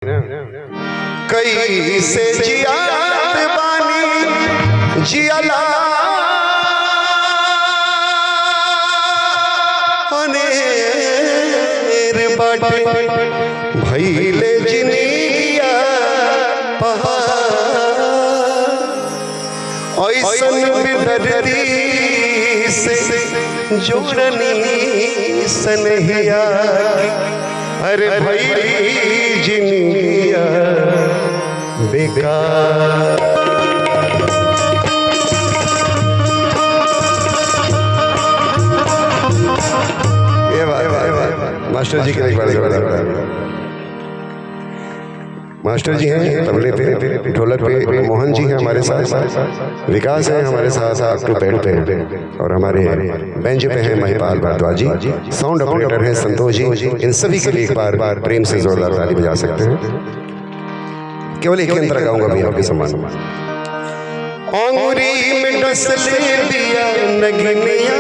कई से जियात बानी जियाला अनेर बाटे भइले जिनिया पहाड़ ऐसन बिदरी से जोड़नी सनहिया अरे भइली जिनिया बेकार। मास्टर जी के मास्टर जी हैं तबले पे, ढोलक पे मोहन जी हैं हमारे साथ, विकास है हमारे साथ अक्टू पेड़ पे, और हमारे बेंच पे हैं महिपाल भारद्वाज जी, साउंड ऑपरेटर हैं संतोष जी। इन सभी के लिए एक बार प्रेम से जोरदार ताली बजा सकते हैं। केवल एक अंतर गाऊंगा भैया आपके सम्मान में। अंगूरी में डस ले दिया नगनिया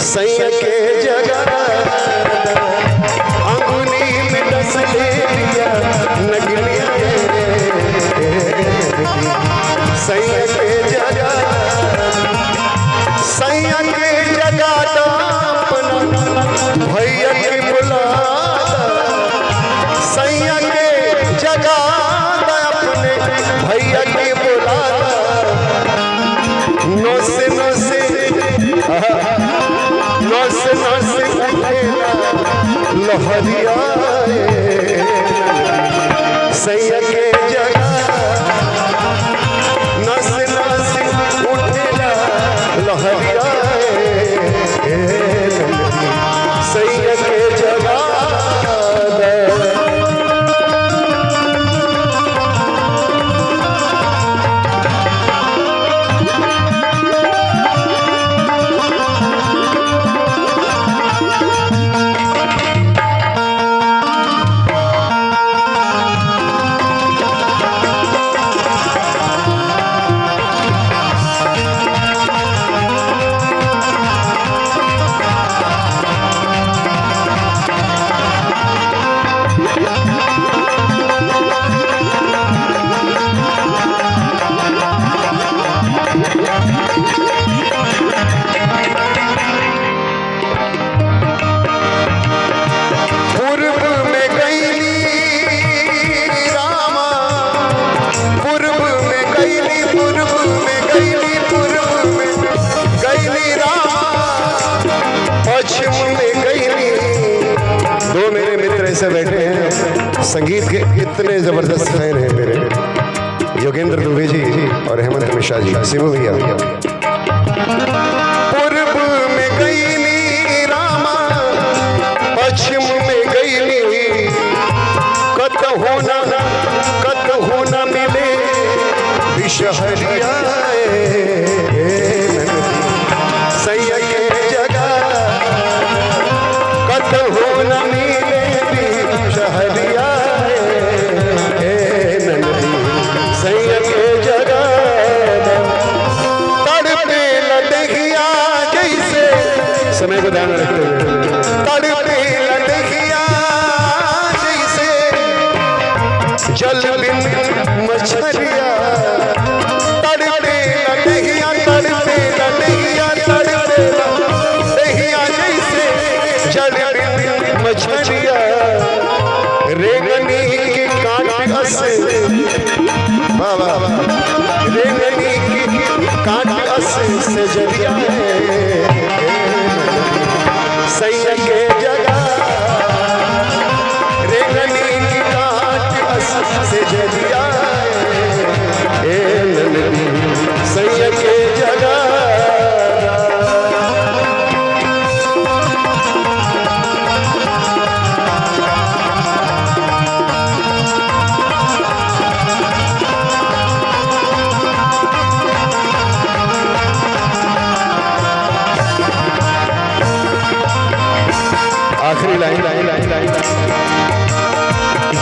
सैया के जगह सैया के जगह भैया के बुला सैया के जगह अपने भैया के बुला नो से लहरिया सैया के जगह लहरिया सैया के जगह से बैठे हैं, संगीत के इतने जबरदस्त फैन हैं मेरे, योगेंद्र दुबे जी और हेमंत मिश्रा जी, शिवू भैया। पूर्व में गईली रामा पश्चिम में गईली कत होना मिले विषहरिया सैया के जगह कत होना मिले हरिया सैया के जगह तड़पे लदहिया जैसे समय को ध्यान रखते हुए तड़पे लदहिया जैसे जल बिन मछलिया तड़पे लदहिया जैसे जल बिन मछलिया रेंगनी की काट से बाबा रेंगनी की काट से जरिया सैया के जगह रेंगनी की काट से जरिया सैया के जगह आखिरी लाइन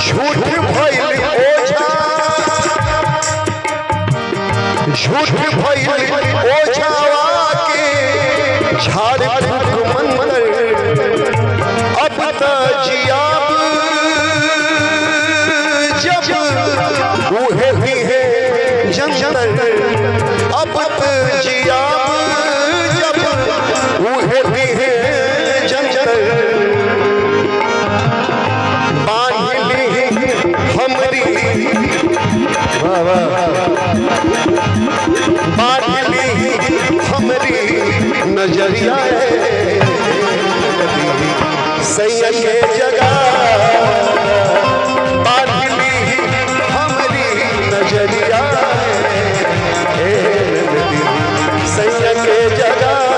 झूठ भइल ओझा ओझावा के झाड़ फूक मंतर अब तो जियाब जब उहे भी है जंतर, अब तो जियाब जब उहे भी है जंतर, बांधली हमरी बांधली हमरी नजरिया सैया के जगह, बांधली हमरी नजरिया सैया के जगह।